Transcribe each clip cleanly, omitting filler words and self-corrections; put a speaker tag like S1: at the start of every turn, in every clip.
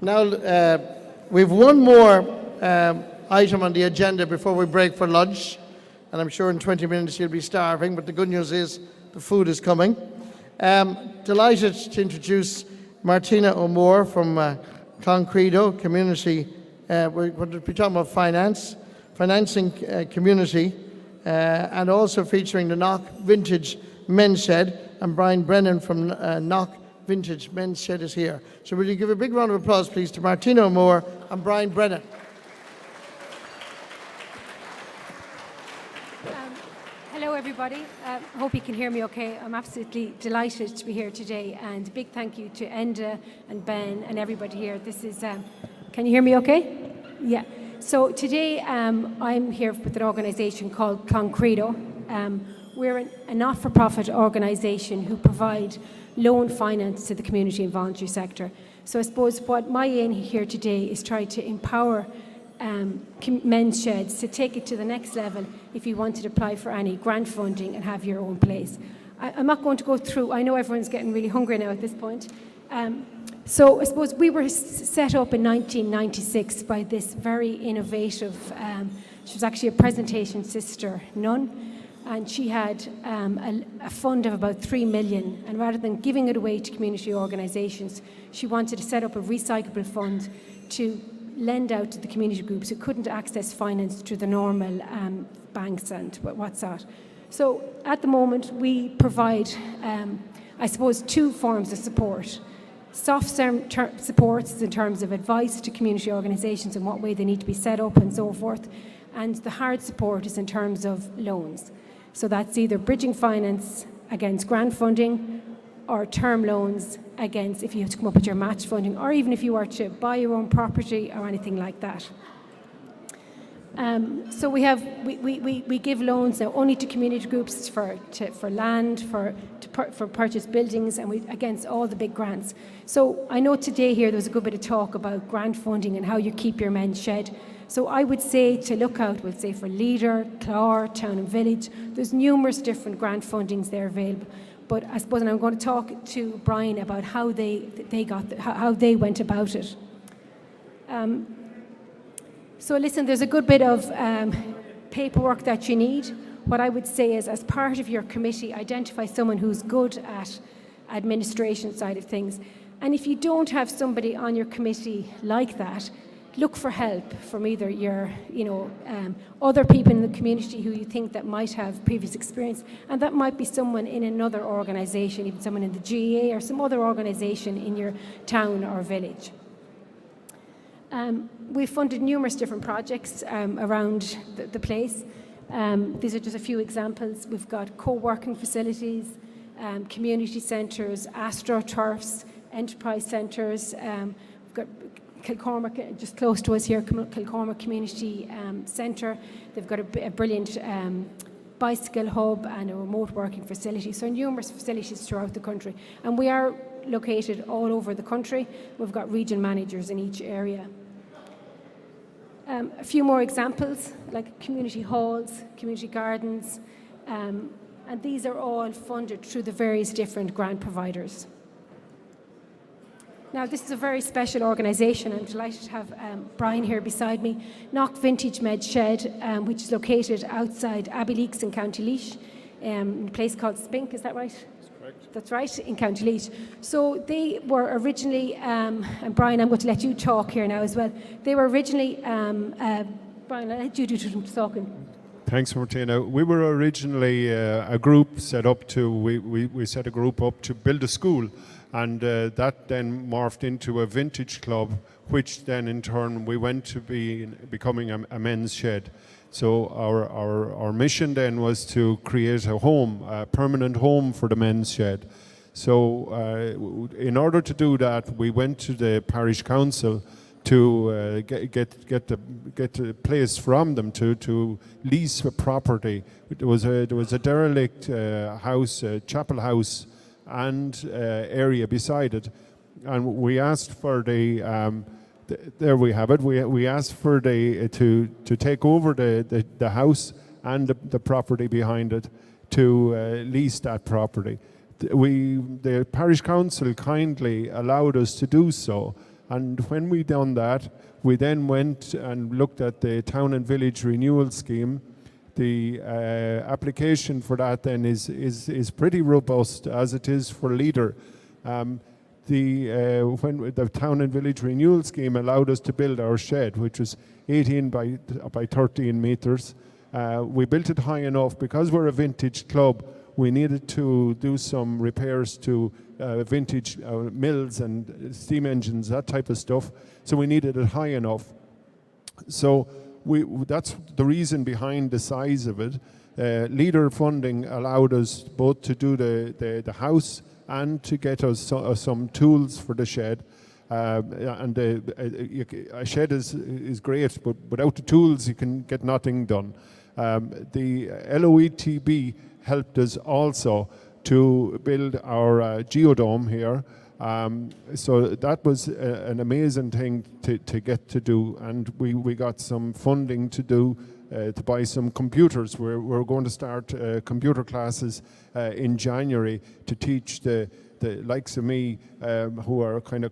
S1: Now, we've one more item on the agenda before we break for lunch, and I'm sure in 20 minutes you'll be starving, but the good news is the food is coming. Delighted to introduce Martina O'Moore from Clann Credo community. We're going to be talking about financing community, and also featuring the Knock Vintage Men's Shed, and Brian Brennan from Knock Vintage Men's Shed is here. So will you give a big round of applause, please, to Martina O'Moore and Brian Brennan.
S2: Hello, everybody. I hope you can hear me okay. I'm absolutely delighted to be here today, and a big thank you to Enda and Ben and everybody here. This is, can you hear me okay? Yeah. So today I'm here with an organisation called Clann Credo. We're a not-for-profit organisation who provide loan finance to the community and voluntary sector. So I suppose what my aim here today is try to empower men's sheds to take it to the next level if you want to apply for any grant funding and have your own place. I'm not going to go through, I know everyone's getting really hungry now at this point. So I suppose we were set up in 1996 by this very innovative, she was actually a presentation sister nun, and she had a fund of about 3 million, and rather than giving it away to community organisations, she wanted to set up a recyclable fund to lend out to the community groups who couldn't access finance through the normal banks and what's that. So at the moment we provide, I suppose, two forms of support. Soft supports in terms of advice to community organisations and what way they need to be set up and so forth, and the hard support is in terms of loans. So that's either bridging finance against grant funding or term loans against if you have to come up with your match funding, or even if you are to buy your own property or anything like that. So we give loans now only to community groups for land, for purchase buildings, and against all the big grants. So I know today here there was a good bit of talk about grant funding and how you keep your men's shed. So I would say to look out, we'll say for Leader, Clár, Town and Village. There's numerous different grant fundings there available. But I suppose, and I'm going to talk to Brian about how how they went about it. So listen, there's a good bit of paperwork that you need. What I would say is, as part of your committee, identify someone who's good at administration side of things. And if you don't have somebody on your committee like that, look for help from either your, other people in the community who you think that might have previous experience, and that might be someone in another organisation, even someone in the GA or some other organisation in your town or village. We've funded numerous different projects around the place. These are just a few examples. We've got co-working facilities, community centres, astroturfs, enterprise centres. We've got Kilcormac, just close to us here, Kilcormac Community Centre. They've got a brilliant bicycle hub and a remote working facility. So numerous facilities throughout the country. And we are located all over the country. We've got region managers in each area. A few more examples, like community halls, community gardens, and these are all funded through the various different grant providers. Now, this is a very special organisation. I'm delighted to have Brian here beside me. Knock Vintage Men's Shed, which is located outside Abbeyleix in County Laois, in a place called Spink, is that right? That's correct. That's right, in County Laois. So they were originally, and Brian, I'm going to let you talk here now as well. They were originally, Brian, I'll let you do some talking.
S3: Thanks, Martina. We were originally a group set up we set a group up to build a school, and that then morphed into a vintage club, which then in turn we went to becoming a men's shed. So our mission then was to create a permanent home for the men's shed. So in order to do that, we went to the parish council to get a place from them to lease a property. There was a derelict house, chapel house, and area beside it, and we asked for there we have it. We asked for to take over the house and the property behind it to lease that property. The parish council kindly allowed us to do so. And when we done that, we then went and looked at the Town and Village Renewal Scheme. The application for that then is pretty robust, as it is for Leader. When the Town and Village Renewal Scheme allowed us to build our shed, which was 18 by 13 metres. We built it high enough because we're a vintage club. We needed to do some repairs to vintage mills and steam engines, that type of stuff. So we needed it high enough. So that's the reason behind the size of it. Leader funding allowed us both to do the house and to get us some tools for the shed. And a shed is great, but without the tools you can get nothing done. The LOETB helped us also to build our geodome here. So that was an amazing thing to get to do, and we got some funding to do to buy some computers. We're going to start computer classes in January to teach the likes of me who are kind of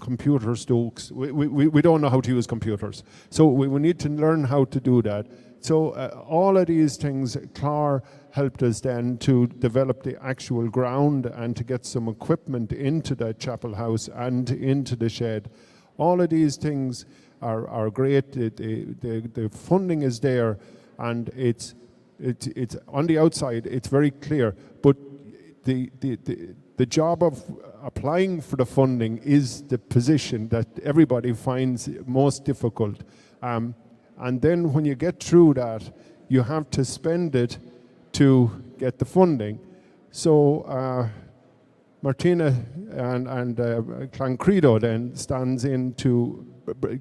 S3: computer stokes. We don't know how to use computers, so we need to learn how to do that. So all of these things, Clár helped us then to develop the actual ground and to get some equipment into the chapel house and into the shed. All of these things are great. The funding is there, and it's on the outside. It's very clear, but the job of applying for the funding is the position that everybody finds most difficult. And then when you get through that, you have to spend it to get the funding. So Martina and Clann Credo then stands in to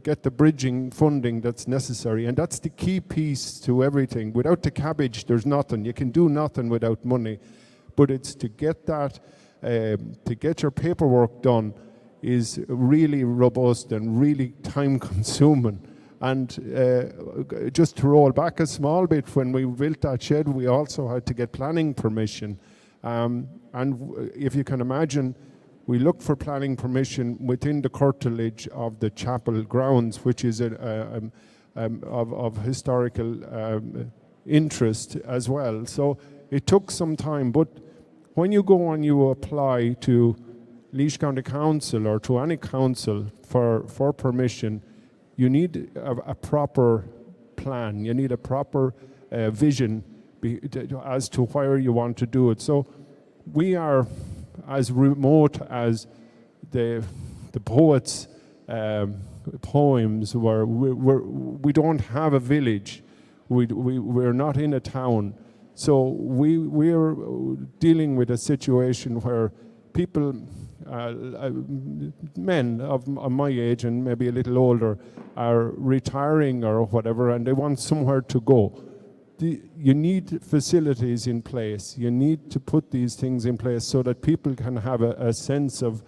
S3: get the bridging funding that's necessary, and that's the key piece to everything. Without the cabbage, there's nothing. You can do nothing without money. But it's to get that, to get your paperwork done is really robust and really time-consuming. And just to roll back a small bit, when we built that shed, we also had to get planning permission. And if you can imagine, we looked for planning permission within the curtilage of the chapel grounds, which is of historical interest as well. So it took some time, but when you go and you apply to Laois County Council or to any council for permission, you need a proper plan. You need a proper vision as to where you want to do it. So we are as remote as the poets' poems were. We don't have a village. We're not in a town. So we're dealing with a situation where people, men of my age and maybe a little older, are retiring or whatever, and they want somewhere to go. You need facilities in place. You need to put these things in place so that people can have a sense of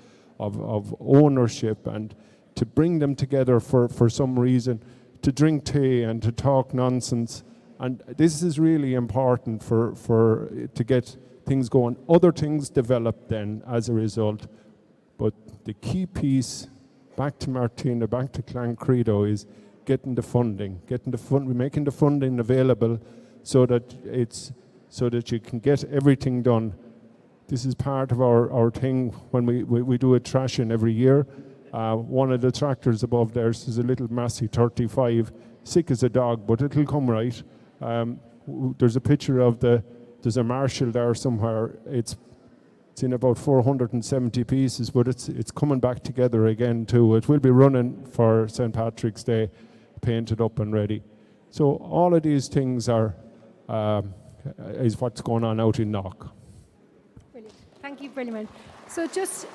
S3: ownership, and to bring them together for some reason, to drink tea and to talk nonsense. And this is really important to get things going. Other things develop then as a result. But the key piece, back to Martina, back to Clann Credo, is getting the funding, making the funding available so that you can get everything done. This is part of our thing when we do a trashing every year. One of the tractors above there is a little Massey 35, sick as a dog, but it'll come right. There's a picture of there's a Marshall there somewhere. It's in about 470 pieces, but it's coming back together again too. It will be running for St. Patrick's Day, painted up and ready. So all of these things is what's going on out in Knock.
S2: Brilliant. Thank you very much. So just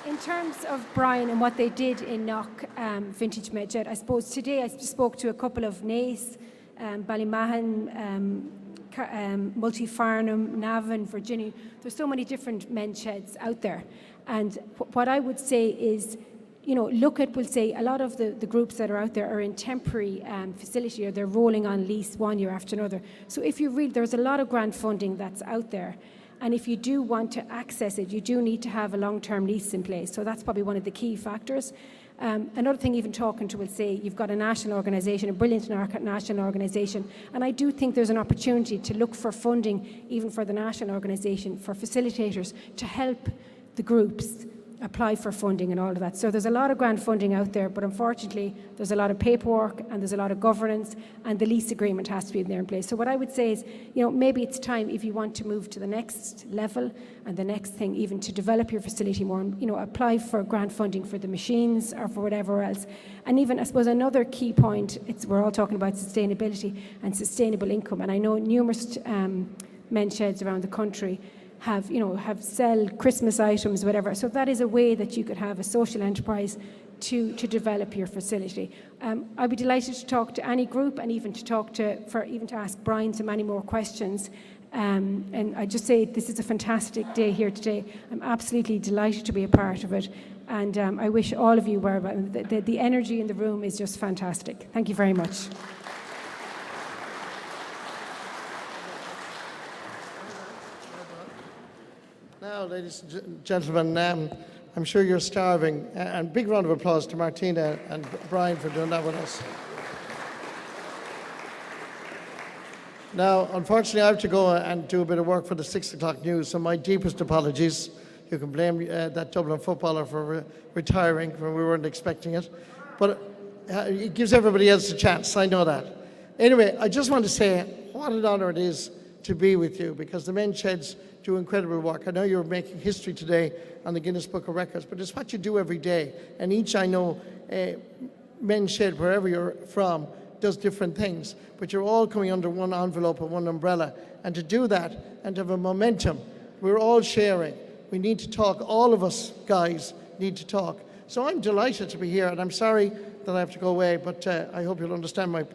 S2: in terms of Brian and what they did in Knock Vintage Medjet, I suppose today I spoke to a couple of Naas, Ballymahan, Multifarnham, Navan, Virginia. There's so many different men's sheds out there. And what I would say is, we'll say a lot of the groups that are out there are in temporary facility, or they're rolling on lease one year after another. So if you read, there's a lot of grant funding that's out there. And if you do want to access it, you do need to have a long-term lease in place. So that's probably one of the key factors. Another thing, even talking to, will say you've got a national organisation, a brilliant national organisation, and I do think there's an opportunity to look for funding, even for the national organisation, for facilitators to help the groups apply for funding and all of that. So there's a lot of grant funding out there, but unfortunately there's a lot of paperwork and there's a lot of governance, and the lease agreement has to be there in place. So what I would say is, maybe it's time, if you want to move to the next level and the next thing, even to develop your facility more, and apply for grant funding for the machines or for whatever else. And even, I suppose, another key point, we're all talking about sustainability and sustainable income, and I know numerous men's sheds around the country have sell Christmas items, whatever. So that is a way that you could have a social enterprise to develop your facility. I'd be delighted to talk to any group, and even to ask Brian so many more questions. And I just say this is a fantastic day here today. I'm absolutely delighted to be a part of it, and I wish all of you were. The energy in the room is just fantastic. Thank you very much.
S1: Now, ladies and gentlemen, I'm sure you're starving. And big round of applause to Martina and Brian for doing that with us. Now, unfortunately, I have to go and do a bit of work for the 6 o'clock news, so my deepest apologies. You can blame that Dublin footballer for retiring when we weren't expecting it. But it gives everybody else a chance, I know that. Anyway, I just want to say what an honour it is to be with you, because the men's sheds do incredible work. I know you're making history today on the Guinness Book of Records, but it's what you do every day. And each, I know, men's shed, wherever you're from, does different things. But you're all coming under one envelope and one umbrella. And to do that and to have a momentum, we're all sharing. We need to talk. All of us guys need to talk. So I'm delighted to be here, and I'm sorry that I have to go away, but I hope you'll understand my